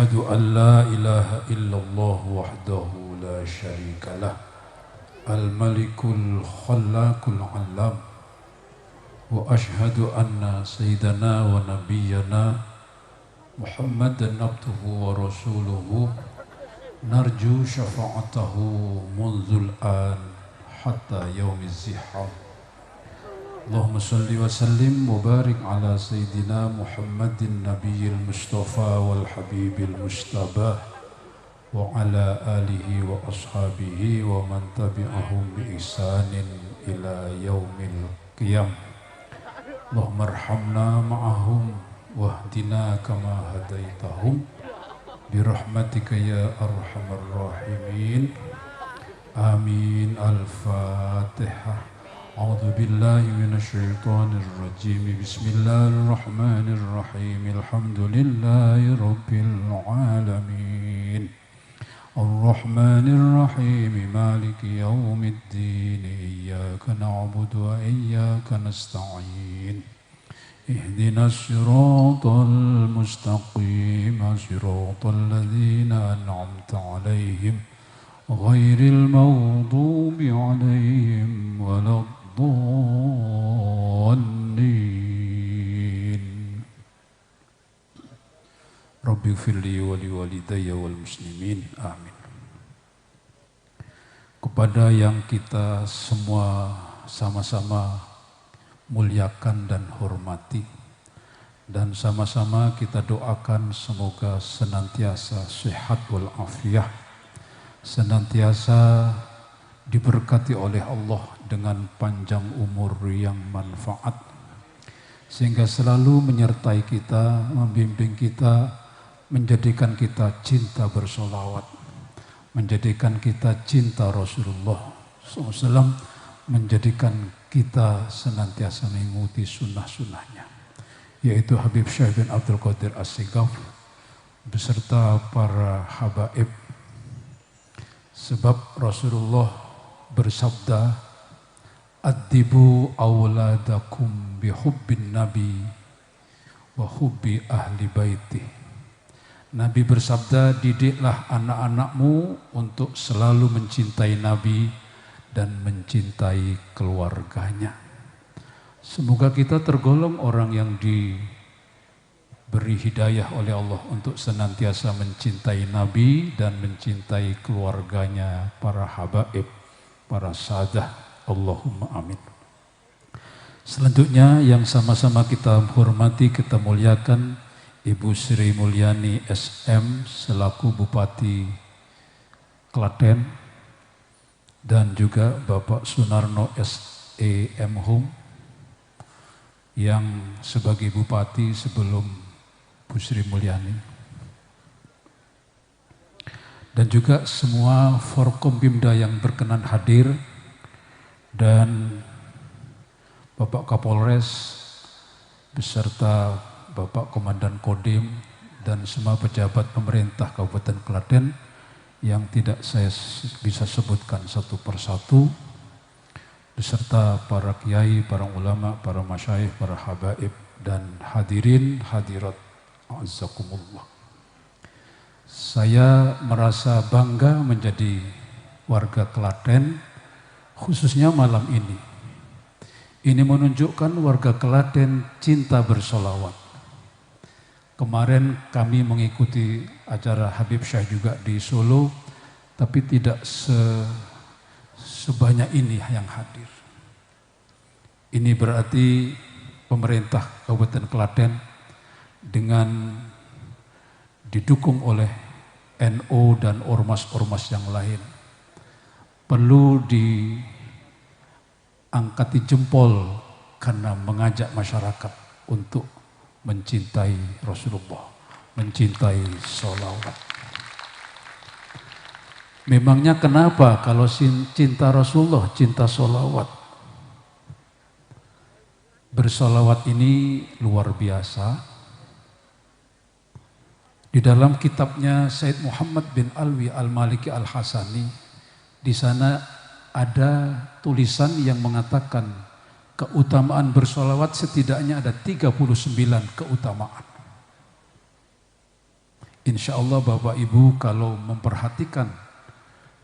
أشهد أن لا إله إلا الله وحده لا شريك له الملك الخلاق العلام وأشهد أن سيدنا ونبينا محمدا عبده ورسوله نرجو شفاعته منذ الآن حتى يوم الزحام. اللهم صل وسلم وبارك على سيدنا محمد النبي المصطفى والحبيب المجتبى وعلى آله وأصحابه ومن تبعهم بإحسان إلى يوم القيامة. اللهم ارحمنا معهم واهدنا كما هديتهم برحمتك يا أرحم الراحمين. آمين. الفاتحة. أعوذ بالله من الشيطان الرجيم. بسم الله الرحمن الرحيم. الحمد لله رب العالمين الرحمن الرحيم مالك يوم الدين إياك نعبد وإياك نستعين اهدنا الصراط المستقيم صراط الذين أنعمت عليهم غير المغضوب عليهم ولا الضالين. Rabbi firli wali walidayya wal muslimin. Amin. Kepada yang kita semua sama-sama muliakan dan hormati, dan sama-sama kita doakan semoga senantiasa sehat walafiat, senantiasa diberkati oleh Allah dengan panjang umur yang manfaat, sehingga selalu menyertai kita, membimbing kita, menjadikan kita cinta bersolawat, menjadikan kita cinta Rasulullah SAW, menjadikan kita senantiasa mengikuti sunnah-sunnahnya, yaitu Habib Syekh bin Abdul Qadir As-Segaf beserta para habaib. Sebab Rasulullah bersabda, "Addibu awladakum bihubbin nabi wa hubbi ahli baiti." Nabi bersabda, didiklah anak-anakmu untuk selalu mencintai Nabi dan mencintai keluarganya. Semoga kita tergolong orang yang diberi hidayah oleh Allah untuk senantiasa mencintai Nabi dan mencintai keluarganya, para habaib, para sahadah. Allahumma amin. Selanjutnya yang sama-sama kita hormati, kita muliakan Ibu Sri Mulyani SM selaku Bupati Klaten, dan juga Bapak Sunarno SEM Hum yang sebagai Bupati sebelum Bu Sri Mulyani, dan juga semua Forkompimda yang berkenan hadir, dan Bapak Kapolres beserta Bapak Komandan Kodim dan semua pejabat pemerintah Kabupaten Klaten yang tidak saya bisa sebutkan satu persatu, beserta para kiai, para ulama, para masyayikh, para habaib, dan hadirin hadirat azakumullah. Saya merasa bangga menjadi warga Klaten, khususnya malam ini. Ini menunjukkan warga Klaten cinta bersolawat. Kemarin kami mengikuti acara Habib Syekh juga di Solo, tapi tidak sebanyak ini yang hadir. Ini berarti pemerintah Kabupaten Klaten dengan didukung oleh NU dan ormas-ormas yang lain perlu diangkati jempol karena mengajak masyarakat untuk mencintai Rasulullah, mencintai sholawat. Memangnya kenapa kalau cinta Rasulullah, cinta sholawat? Bersolawat ini luar biasa. Di dalam kitabnya Said Muhammad bin Alwi Al-Maliki Al-Hasani, di sana ada tulisan yang mengatakan keutamaan bersolawat setidaknya ada 39 keutamaan. Insya Allah Bapak Ibu kalau memperhatikan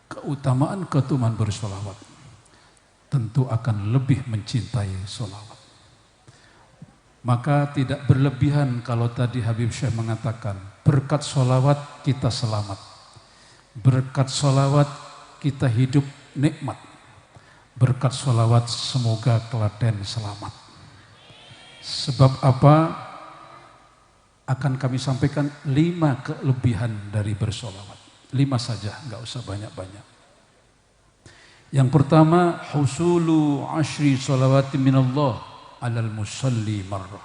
keutamaan bersolawat, tentu akan lebih mencintai solawat. Maka tidak berlebihan kalau tadi Habib Syekh mengatakan, berkat solawat kita selamat, berkat solawat kita hidup nikmat, berkat solawat semoga telaten selamat. Sebab apa? Akan kami sampaikan 5 kelebihan dari bersolawat. 5 saja, nggak usah banyak-banyak. Yang pertama, husulu ashri sholawati minallah alal musalli marrah.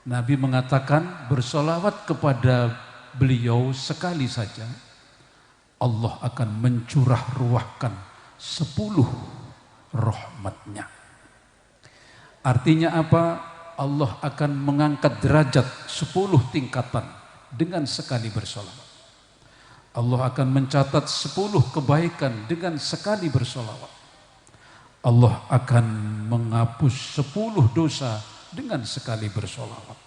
Nabi mengatakan bersolawat kepada beliau sekali saja, Allah akan mencurah ruahkan 10 rahmatnya. Artinya apa? Allah akan mengangkat derajat 10 tingkatan dengan sekali bersolawat. Allah akan mencatat 10 kebaikan dengan sekali bersolawat. Allah akan menghapus 10 dosa dengan sekali bersolawat.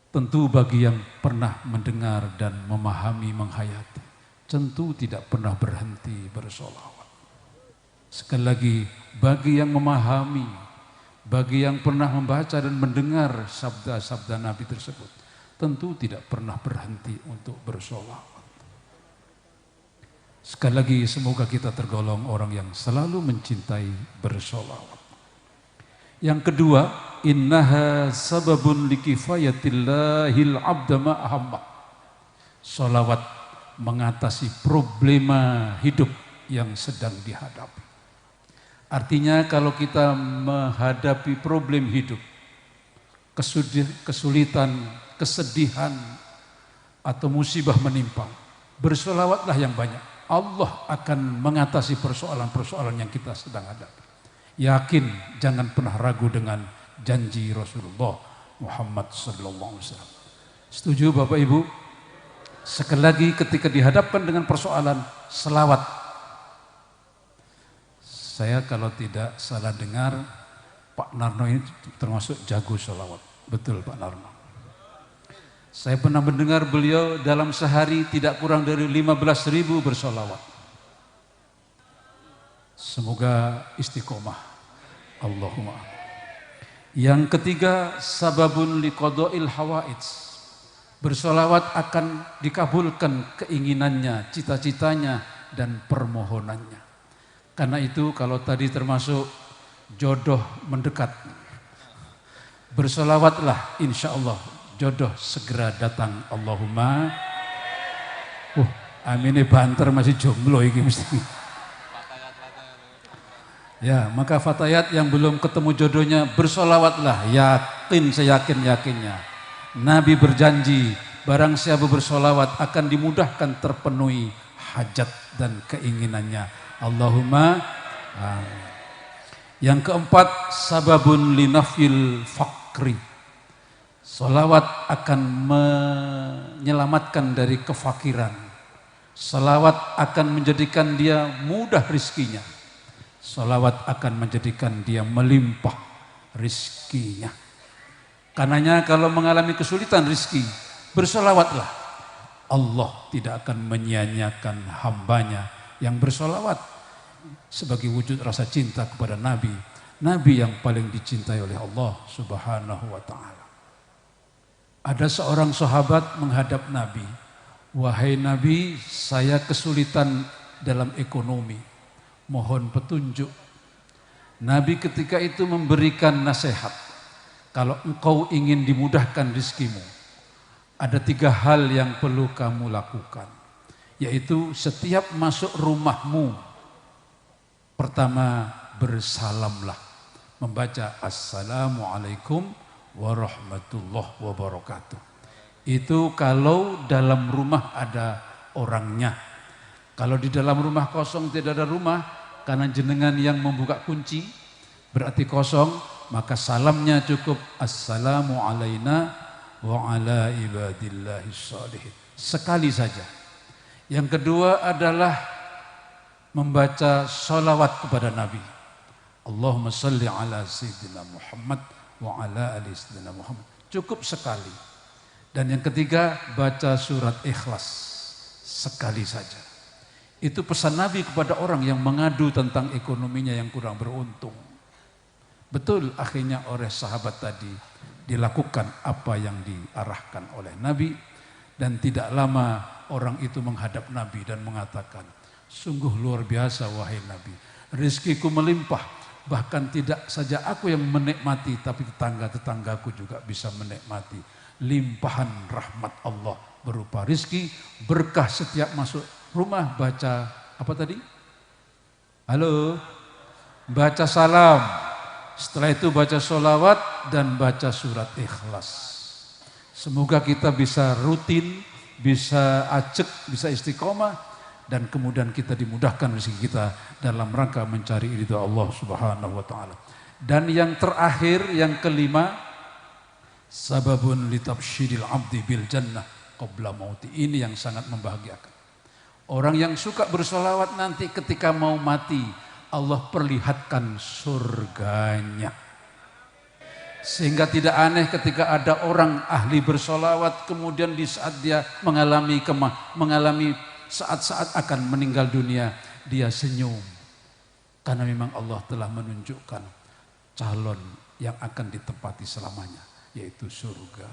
Tentu bagi yang pernah mendengar dan memahami, menghayati, tentu tidak pernah berhenti bersolawat. Sekali lagi, bagi yang memahami, bagi yang pernah membaca dan mendengar sabda-sabda Nabi tersebut, tentu tidak pernah berhenti untuk bersolawat. Sekali lagi, semoga kita tergolong orang yang selalu mencintai bersolawat. Yang kedua, innaha sababun likifayatillahil abda ma'ahamma. Solawat mengatasi problema hidup yang sedang dihadapi. Artinya kalau kita menghadapi problem hidup, kesulitan, kesedihan, atau musibah menimpa, bersolawatlah yang banyak. Allah akan mengatasi persoalan-persoalan yang kita sedang hadapi. Yakin, jangan pernah ragu dengan janji Rasulullah Muhammad SAW. Setuju Bapak Ibu? Sekali lagi ketika dihadapkan dengan persoalan, selawat. Saya kalau tidak salah dengar, Pak Narno ini termasuk jago selawat. Betul Pak Narno. Saya pernah mendengar beliau dalam sehari tidak kurang dari 15.000 bersolawat. Semoga istiqomah. Allahumma. Yang ketiga, sababun liqada'il hawaij. Bersolawat akan dikabulkan keinginannya, cita-citanya, dan permohonannya. Karena itu kalau tadi termasuk jodoh mendekat, bersolawatlah, insya Allah jodoh segera datang. Allahumma. Amine banter masih jomblo ini mesti. Ya, maka fatayat yang belum ketemu jodohnya bersolawatlah, yakin seyakin-yakinnya. Nabi berjanji, barang siapa bersolawat akan dimudahkan terpenuhi hajat dan keinginannya. Allahumma. Yang keempat, sababun linafil fakri. Salawat akan menyelamatkan dari kefakiran. Salawat akan menjadikan dia mudah rizkinya. Salawat akan menjadikan dia melimpah rizkinya. Karenanya kalau mengalami kesulitan rizki, bersolawatlah. Allah tidak akan menyia-nyiakan hambanya yang bersolawat sebagai wujud rasa cinta kepada Nabi. Nabi yang paling dicintai oleh Allah Subhanahu wa ta'ala. Ada seorang sahabat menghadap Nabi. Wahai Nabi, saya kesulitan dalam ekonomi. Mohon petunjuk. Nabi ketika itu memberikan nasihat. Kalau engkau ingin dimudahkan rizkimu, ada 3 hal yang perlu kamu lakukan. Yaitu setiap masuk rumahmu, pertama bersalamlah. Membaca Assalamualaikum warahmatullahi wabarakatuh. Itu kalau dalam rumah ada orangnya. Kalau di dalam rumah kosong tidak ada rumah, karena jenengan yang membuka kunci, berarti kosong, maka salamnya cukup Assalamu alaina wa ala ibadillahis shalihin. Sekali saja. Yang kedua adalah membaca sholawat kepada Nabi. Allahumma salli ala Sayyidina Muhammad wa ala ali Sayyidina Muhammad. Cukup sekali. Dan yang ketiga, baca surat Ikhlas sekali saja. Itu pesan Nabi kepada orang yang mengadu tentang ekonominya yang kurang beruntung. Betul, akhirnya oleh sahabat tadi dilakukan apa yang diarahkan oleh Nabi. Dan tidak lama orang itu menghadap Nabi dan mengatakan, sungguh luar biasa wahai Nabi, rizkiku melimpah, bahkan tidak saja aku yang menikmati, tapi tetangga-tetanggaku juga bisa menikmati limpahan rahmat Allah berupa rizki, berkah setiap masuk rumah. Baca apa tadi? Halo? Baca salam, setelah itu baca sholawat dan baca surat Ikhlas. Semoga kita bisa rutin, bisa ajak, bisa istiqomah, dan kemudian kita dimudahkan rezeki kita dalam rangka mencari ridha Allah Subhanahu wa taala. Dan yang terakhir, yang kelima, sababun litabsyidil abdi bil jannah qabla mauti. Ini yang sangat membahagiakan. Orang yang suka bersolawat nanti ketika mau mati, Allah perlihatkan surganya. Sehingga tidak aneh ketika ada orang ahli bersolawat, kemudian di saat dia mengalami saat-saat akan meninggal dunia, dia senyum. Karena memang Allah telah menunjukkan calon yang akan ditempati selamanya, yaitu surga.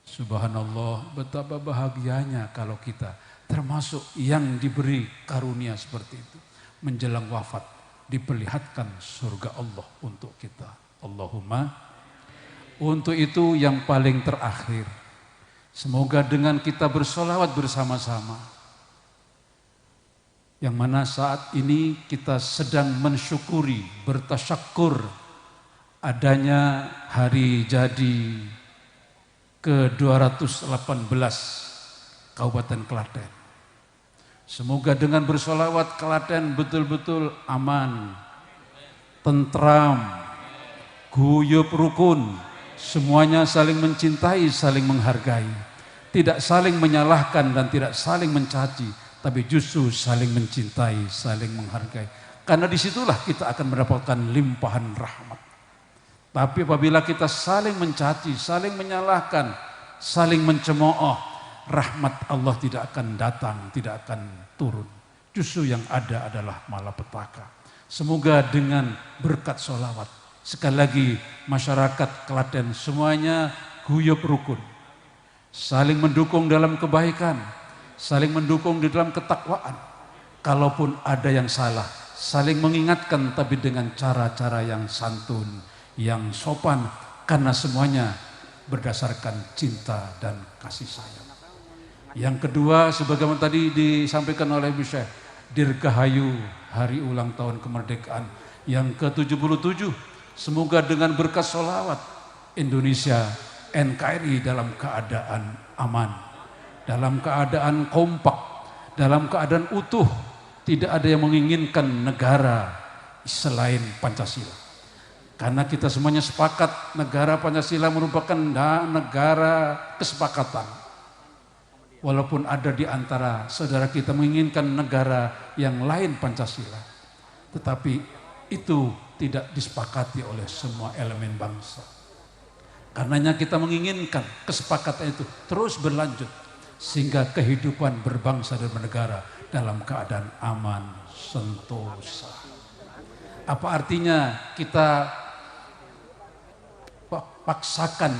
Subhanallah, betapa bahagianya kalau kita termasuk yang diberi karunia seperti itu. Menjelang wafat diperlihatkan surga Allah untuk kita. Allahumma. Untuk itu yang paling terakhir, semoga dengan kita bersolawat bersama-sama, yang mana saat ini kita sedang mensyukuri, bertasyakur adanya hari jadi ke-218 Kabupaten Klaten. Semoga dengan bersolawat Klaten betul-betul aman, tentram, guyub rukun, semuanya saling mencintai, saling menghargai, tidak saling menyalahkan dan tidak saling mencaci, tapi justru saling mencintai, saling menghargai. Karena disitulah kita akan mendapatkan limpahan rahmat. Tapi apabila kita saling mencaci, saling menyalahkan, saling mencemooh, rahmat Allah tidak akan datang, tidak akan turun. Justru yang ada adalah malapetaka. Semoga dengan berkat sholawat, sekali lagi masyarakat Klaten semuanya guyub rukun, saling mendukung dalam kebaikan, saling mendukung di dalam ketakwaan. Kalaupun ada yang salah, saling mengingatkan tapi dengan cara-cara yang santun, yang sopan, karena semuanya berdasarkan cinta dan kasih sayang. Yang kedua, sebagaimana tadi disampaikan oleh Bu Syekh, Dirgahayu hari ulang tahun kemerdekaan yang ke-77. Semoga dengan berkat sholawat Indonesia, NKRI dalam keadaan aman, dalam keadaan kompak, dalam keadaan utuh. Tidak ada yang menginginkan negara selain Pancasila. Karena kita semuanya sepakat negara Pancasila merupakan negara kesepakatan. Walaupun ada di antara saudara kita menginginkan negara yang lain Pancasila, tetapi itu tidak disepakati oleh semua elemen bangsa. Karenanya kita menginginkan kesepakatan itu terus berlanjut sehingga kehidupan berbangsa dan bernegara dalam keadaan aman, sentosa. Apa artinya kita paksakan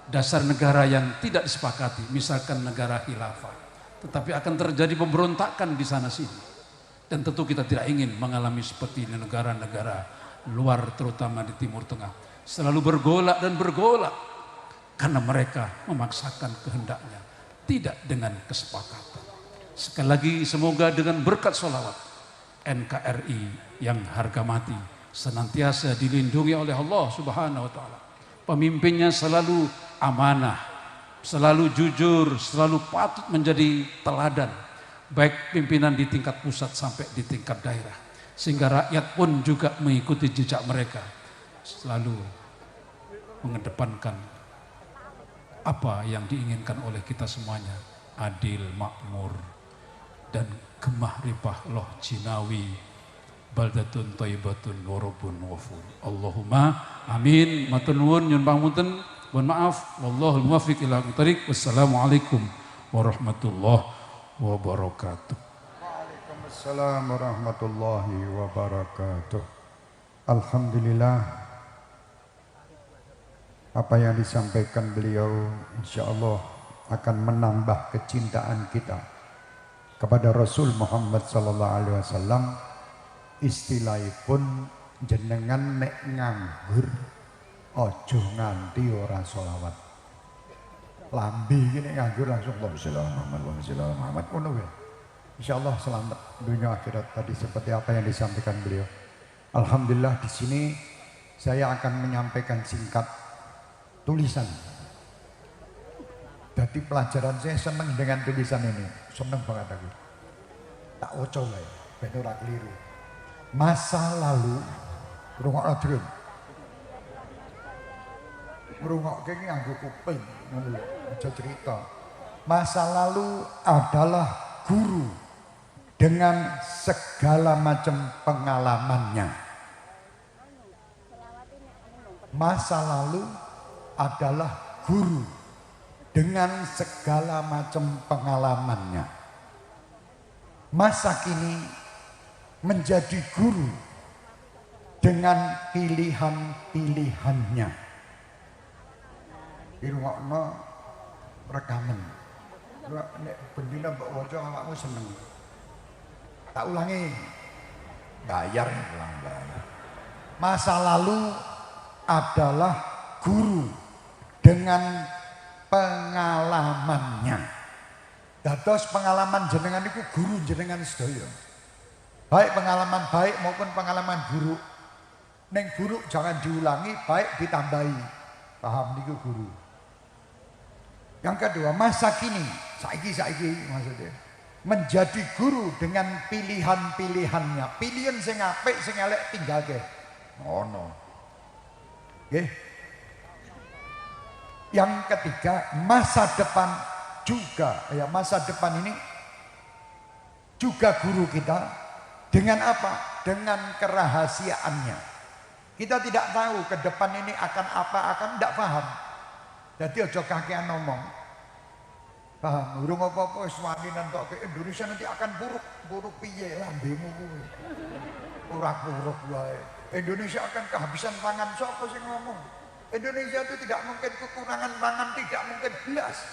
dasar negara yang tidak disepakati, misalkan negara khilafah, tetapi akan terjadi pemberontakan di sana sini. Dan tentu kita tidak ingin mengalami seperti negara-negara luar, terutama di Timur Tengah. Selalu bergolak dan bergolak karena mereka memaksakan kehendaknya, tidak dengan kesepakatan. Sekali lagi semoga dengan berkat sholawat NKRI yang harga mati senantiasa dilindungi oleh Allah Subhanahu wa taala. Pemimpinnya selalu amanah, selalu jujur, selalu patut menjadi teladan, baik pimpinan di tingkat pusat sampai di tingkat daerah, sehingga rakyat pun juga mengikuti jejak mereka, selalu mengedepankan apa yang diinginkan oleh kita semuanya, adil, makmur, dan gemah ripah loh jinawi, baldatun thayyibatun warabun ghafur. Allahumma amin. Matur nuwun nyun pangapunten. Mohon maaf, wallahul muwaffiq ila aqwamit thoriq. Wassalamualaikum warahmatullahi wabarakatuh. Waalaikumsalam warahmatullahi wabarakatuh. Alhamdulillah, apa yang disampaikan beliau insya Allah akan menambah kecintaan kita kepada Rasul Muhammad sallallahu alaihi wasallam. Istilahipun jenengan nek nganggur ojo nganti ora sholawat. Lambi gini nganggur langsung Allahumma Muhammad ngono ya. Insyaallah selamat dunia akhirat tadi seperti apa yang disampaikan beliau. Alhamdulillah di sini saya akan menyampaikan singkat tulisan. Jadi pelajaran saya senang dengan tulisan ini, senang banget aku. Tak oco wae, ben ora keliru. Masa lalu rungokno drum. Ngrungokke iki nganggo kuping, ngono lho, aja cerita. Masa lalu adalah guru dengan segala macam pengalamannya. Masa lalu adalah guru dengan segala macam pengalamannya. Masa kini menjadi guru dengan pilihan-pilihannya. Dirungokno rekaman. Nek bendina mbok waca awakmu seneng. Tak ulangi. Bayar ulang bayar. Masa lalu adalah guru dengan pengalamannya. Dados pengalaman jenengan itu guru jenengan sedaya. Baik pengalaman baik maupun pengalaman buruk. Neng buruk jangan diulangi, baik ditambahi. Paham niku guru. Yang kedua, masa kini, saiki maksudnya menjadi guru dengan pilihan-pilihannya. Pilihan sing apik sing elek tinggalke. Ngono. Nggih. Yang ketiga, masa depan juga, ya masa depan ini juga guru kita dengan apa? Dengan kerahasiaannya. Kita tidak tahu ke depan ini akan apa, akan tidak paham. Jadi ojo kakean ngomong. Paham, urung apa-apa wis wani nentokke Indonesia nanti akan buruk piye lambemu kuwi. Ora buruk wae. Indonesia akan kehabisan pangan, sapa sing ngomong? Indonesia itu tidak mungkin kekurangan pangan, tidak mungkin belas.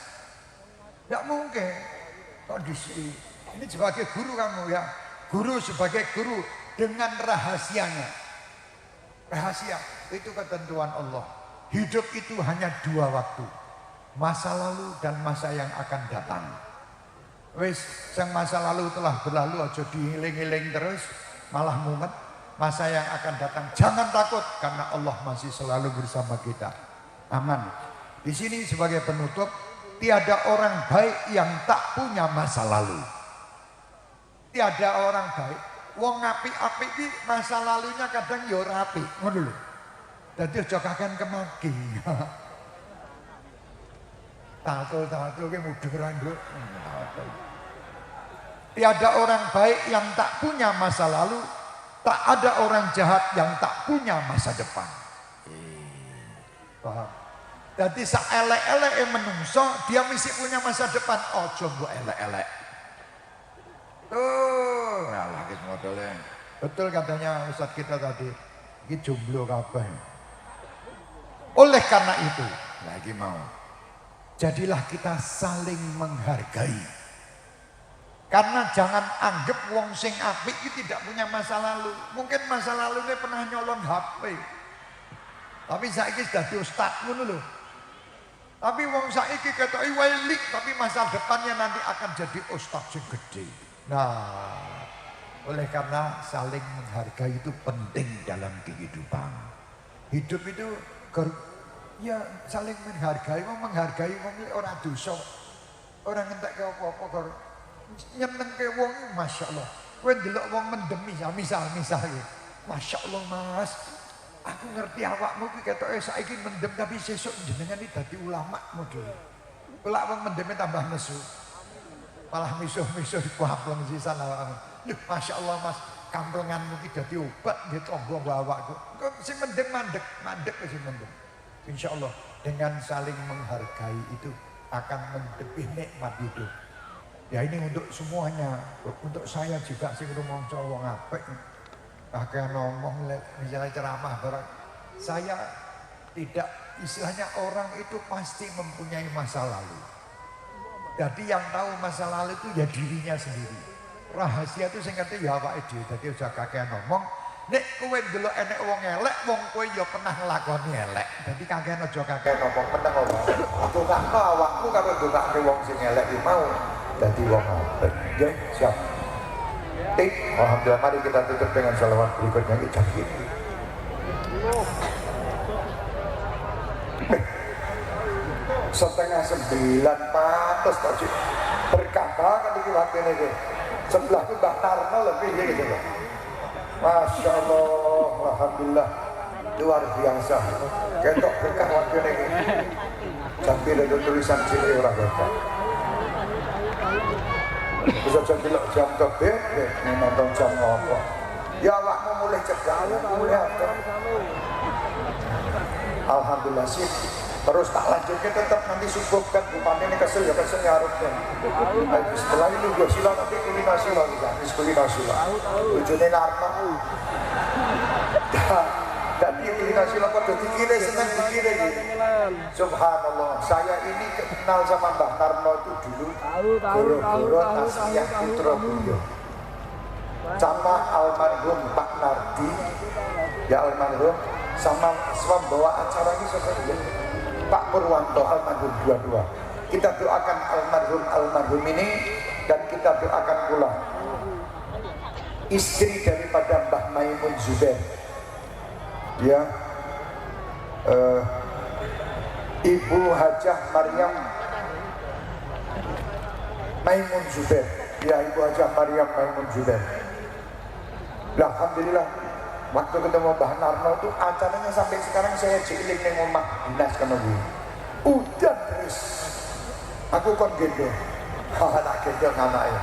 Tidak mungkin. Kondisi ini sebagai guru kamu ya, guru sebagai guru dengan rahasianya. Rahasia itu ketentuan Allah. Hidup itu hanya 2 waktu. Masa lalu dan masa yang akan datang. Wis, yang masa lalu telah berlalu aja diiling-iling terus, malah mumet. Masa yang akan datang jangan takut karena Allah masih selalu bersama kita. Aman. Di sini sebagai penutup, tiada orang baik yang tak punya masa lalu. Tiada orang baik. Wong apik-apik iki masa lalunya kadang ya ora apik, ngono lho. Dadi aja kakean kemaki. Tatul ki mudhun ra nduk. Tiada orang baik yang tak punya masa lalu, tak ada orang jahat yang tak punya masa depan. Paham? Jadi saelek-eleke menungso dia mesti punya masa depan. Ojo mbok elek-elek. Tuh, ngalah ki modele. Betul katanya Ustaz kita tadi. Iki jomblo kabeh. Oleh karena itu, lagi mau. Jadilah kita saling menghargai. Karena jangan anggap wong sing apik iki tidak punya masa lalu. Mungkin masa lalunya pernah nyolong HP. Tapi saiki sudah di ustaz ngono lho. Tapi wong saiki ketoki welik tapi masa depannya nanti akan jadi ustaz sing gede. Nah, oleh karena saling menghargai itu penting dalam kehidupan. Hidup itu ya saling menghargai, menghargai wong ora dosa. Ora ngentekke apa-apa nyenengke wong Masya Allah. Kowe ndelok wong mendem misal ya. Masya Allah Mas, aku ngerti awakmu ki ketoke saiki mendem tapi sesuk jenengan iki dadi ulama model. Kelak wong mendeme tambah nesu. Malah misuh-misuh kuapleng sisan awakmu. Duh Masya Allah Mas, kamplunganmu ki dadi obat nggih tangga awakku. Kok sing mendem mandek sing mendem. Insyaallah dengan saling menghargai itu akan lebih nikmat hidup. Ya ini untuk semuanya, untuk saya juga sing rumangsa wong apik. Kakek ngomong misalnya ceramah barang, saya tidak, istilahnya orang itu pasti mempunyai masa lalu. Jadi yang tahu masa lalu itu ya dirinya sendiri. Rahasia itu saya ngerti ya awake dhewe. Dadi aja kakek ngomong, nek kowe ndelok enek wong elek, wong kowe ya pernah nglakoni elek. Dadi kakek aja kakek ngomong meneng ngomong. Dongakno awakmu karo dongake wong sing elek iki mau dadi wong apik. Nggih, siap. Alhamdulillah, mari kita tutup dengan salawat berikutnya jam ini. Setengah 9 patus tak cik berkata kan iki wakene iki. Sebelahku Mbah Tarno lebih gitu loh. Masya Allah, alhamdulillah luar biasa. Ketok berkah wakene iki. Sampai ada tulisan cilik ora ketok. Bisa jadi jam kebet, nonton jam ngopo. Ya awakmu mulai cegah, mulai apa? Alhamdulillah sih. Terus tak lanjutnya tetap nanti subuh kan bupati ini kesel ya harusnya. Setelah ini gue sila nanti kulina sila juga, kulina sila. Ujungnya narma. Dan dia kulina sila pada dikira senang dikira gitu. Subhanallah, saya ini kenal sama Mbah Narno itu dulu. Guru-guru Tasiyah Putra Beliau. Sama almarhum Pak Nardi, ya almarhum, sama membawa acara ini seperti Pak Purwanto almarhum dua-dua. Kita doakan almarhum ini dan kita doakan pula istri daripada Mbah Maimun Zubair, ya, Ibu Hajah Maryam Maimun Zubair, ya Ibu Hajah Maryam Maimun Zubair. Alhamdulillah waktu ketemu Mbah Narno itu acaranya sampai sekarang saya cilik neng omah dinas kena gue. Udah terus. Aku kon gendong. Anak gendong anaknya.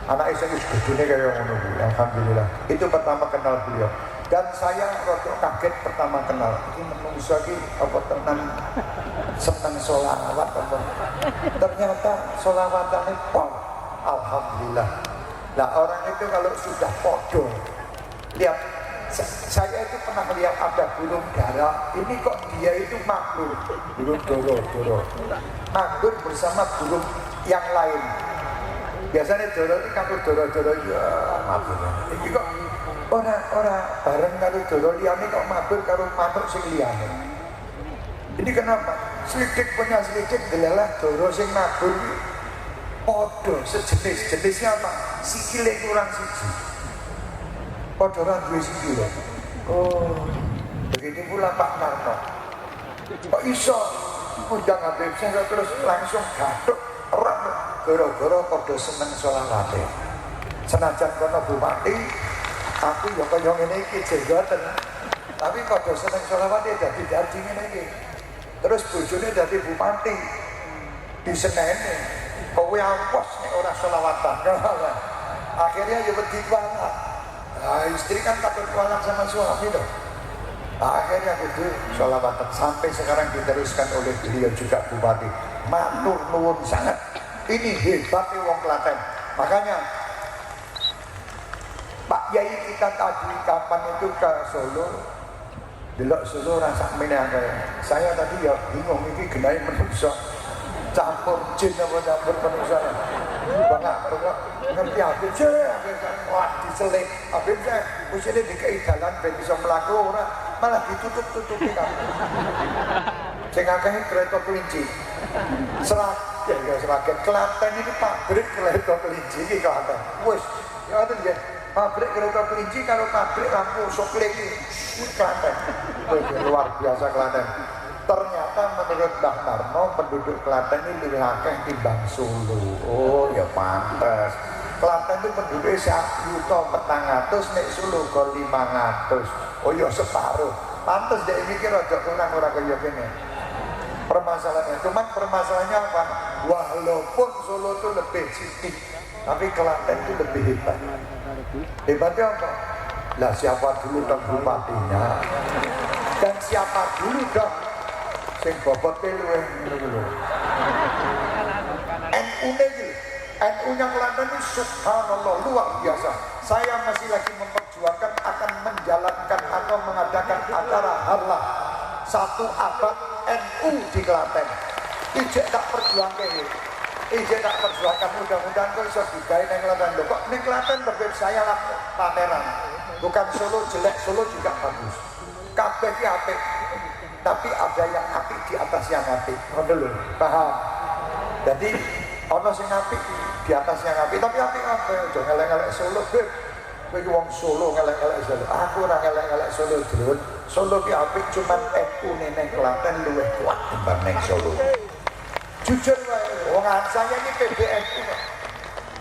Anaknya saya gedene kayak ngono kuwi. Alhamdulillah. Itu pertama kenal beliau. Dan saya waktu kaget pertama kenal. Iki menungso iki apa tenan seneng sholawat apa. Ternyata sholawatane pol. Alhamdulillah. Nah orang itu kalau sudah podo, lihat, saya itu pernah melihat ada burung dara, ini kok dia itu makhluk, burung doro, makhluk bersama burung yang lain. Biasanya doro ini kalau doro ya makhluk. Ini kok orang bareng kalau doro liane kok makhluk kalau makhluk sing liane. Ini kenapa? Selidik punya selidik adalah doro sing makhluk podo sejenisnya apa? Sikile kurang siji. Podo orang dua sikile. Oh, begitu pula Pak Narno. Kok iso undang Habib saya terus langsung gaduh orang goro-goro podo seneng sholawate. Senajan kono bupati, aku ya kaya ngene iki jenggoten. Tapi podo seneng sholawate dadi ngene iki. Terus bojone dadi bupati. Di Senene. Kowe ampos nek ora sholawatan. Akhirnya ya wedi banget. Nah, istri kan takut kualan sama suami dong. Akhirnya gitu sholawatan sampai sekarang diteruskan oleh beliau juga bupati. Matur nuwun sangat. Ini hebatnya wong Klaten. Makanya Pak Yai kita tadi kapan itu ke Solo, delok Solo rasa meneh. Saya tadi ya bingung iki genahe menungso campur jin apa campur manusia. Bangak ngerti Habib saya, wah diseling Habib saya, mestinya dikei jalan ben bisa mlaku ora, malah ditutup-tutupi kan. Sing akeh kereta kelinci. Seragen Klaten ini pabrik kereta kelinci iki Klaten. Wis, ya ngoten nggih. Pabrik kereta kelinci karo pabrik lampu sokle iki Klaten. Luar biasa Klaten. Ternyata menurut Mbah Narno penduduk Klaten ini lebih akeh timbang Solo. Oh ya pantes. Klaten itu penduduknya 1.400.000, nek Solo kok 500. Oh ya separuh. Pantes dia mikir rada kurang ora kaya kene. Permasalahannya, cuman permasalahannya apa? Walaupun Solo itu lebih sedikit, tapi Klaten itu lebih hebat. Hebatnya apa? Lah siapa dulu dong bupatinya? Dan siapa dulu dong sing bobote luwih ngono lho. NU-ne iki, NU-nya Klaten ini subhanallah luar biasa. Saya masih lagi memperjuangkan akan menjalankan atau mengadakan acara halal 1 abad NU di Klaten. Ijek tak perjuangkan ini. Ijek tak perjuangkan, mudah-mudahan kok bisa digawe nang Klaten. Lho kok ning Klaten lebih saya lah pameran. Bukan Solo jelek, Solo juga bagus. Kabeh ki apik. Tapi ada yang apik di atas yang apik. Ngono lho, paham? Jadi ana sing apik di atas yang apik, tapi apik apa? Aja ngelek-ngelek Solo, Beb. Kowe ki wong Solo ngelek-ngelek Solo. Aku ora ngelek-ngelek Solo, Drun. Solo ki apik cuman NU ning Klaten luwih kuat timbang ning Solo. Jujur wae, wong saya ini PBNU.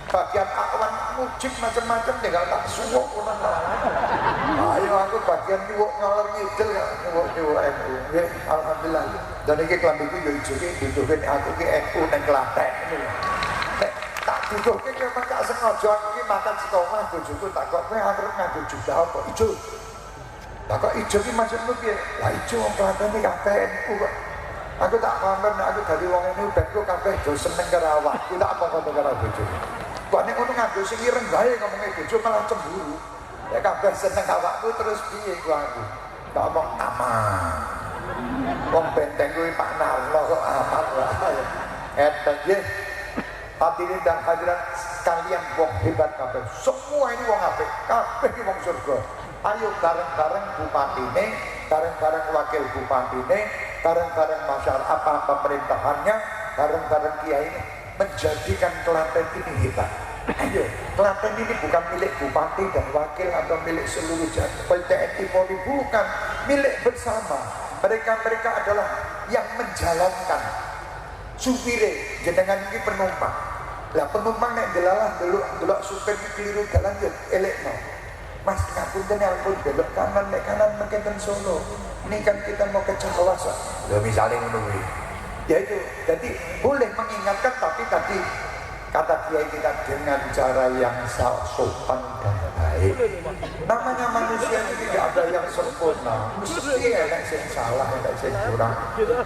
Bagian awan mujib macam-macam tinggal tak suwuk ngono. Ayo aku bagian nyuwuk ngalor ngidul nyuwuk NU. Nggih, alhamdulillah. Dan iki klambiku yo ijo ki dituduhke aku ki NU ning Klaten. Nek tak dituduhke ki memang gak sengaja aku ki makan sekolah bojoku tak kok kowe arep nganggo jubah apa ijo. Lah kok ijo ki maksudmu piye? Lah ijo wong Klaten iki kabeh NU kok. Aku tak paham aku dari wong NU ben kok kabeh do seneng karo awakku tak apa-apa karo bojoku. Kok nek ngono nganggo sing ireng bae ngomongnya bojo malah cemburu. Ya kabeh seneng awakmu terus piye ku aku. Tak omong aman. Wong benteng kuwi Pak Narno kok aman wae. Enten nggih. Hadirin dan hadirat sekalian wong hebat kabeh. Semua ini wong apik, kabeh iki wong surga. Ayo bareng-bareng bupatine, bareng-bareng wakil bupatine, bareng-bareng masyarakat apa pemerintahannya, bareng-bareng kiai ini menjadikan Klaten ini hebat. Ayo, Klaten ini bukan milik bupati dan wakil atau milik seluruh TNI Polri, bukan, milik bersama. Mereka adalah yang menjalankan. Supire jenengan ini penumpang. Lah penumpang nek delalah delok supir keliru jalan yo elekno. Mas ngapunten ampun belok kanan nek kanan mengkenten Solo. Ini kan kita mau ke Cakawasan. Lho misalnya ngono kuwi. Ya itu, jadi boleh mengingatkan tapi tadi kata kiai kita dengan cara yang sopan dan baik. Namanya manusia ini tidak ada yang sempurna, mesti ada yang salah, ada yang kurang.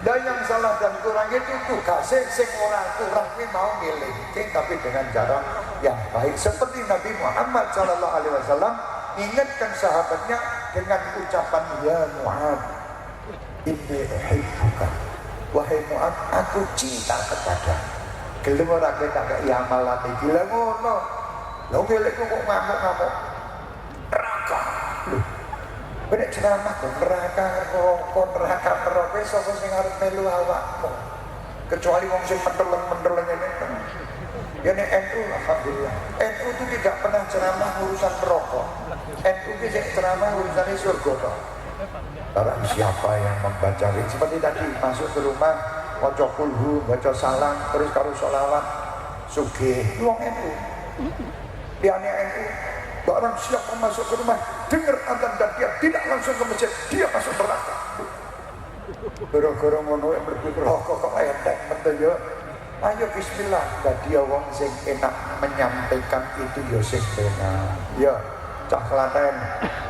Dan yang salah dan kurang itu tugasnya sing orang kurang ini mau milih, tapi dengan cara yang baik. Seperti Nabi Muhammad SAW ingatkan sahabatnya dengan ucapan ya Mu'ad, inni uhibbuka. Wahai Mu'ad, aku cinta kepadamu. Gelem ora kowe tak kei amalan iki lha ngono. Lha milikku kok ngamuk-ngamuk. Neraka. Lho. Kowe nek ceramah kok neraka neraka wis sapa sing arep melu awakmu. Kecuali wong sing menteleng-menteleng ngene. Ya nek NU alhamdulillah. NU itu tidak pernah ceramah urusan rokok. NU itu ceramah urusan surga toh. Barang siapa yang membaca seperti tadi masuk ke rumah baca kulhu, baca salam, terus karo sholawat sugih, wong NU liane NU, barang siapa masuk ke rumah dengar adzan dan dia tidak langsung ke masjid, dia masuk neraka. Gara-gara ngono yang berpikir kok entek meneh yo. Ayo bismillah, dia wong sing enak menyampaikan itu yo sing benar. Ya, cah Klaten,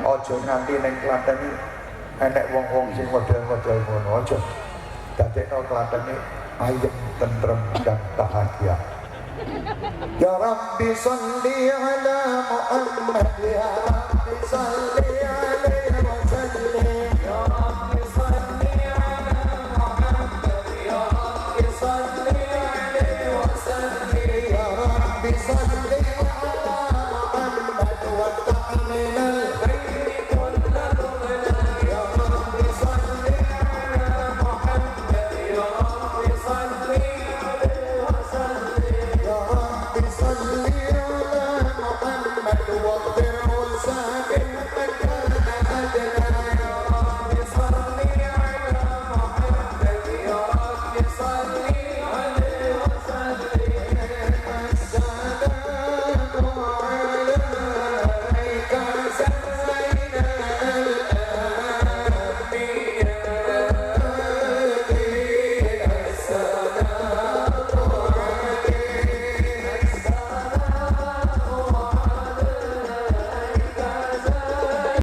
ojo nganti ning Klaten iki enek wong-wong sing model-model ngono aja. Dadekno Klaten iki ayem, tentrem dan bahagia. Ya Rabbi sholli ala Muhammad, ya Rabbi sholli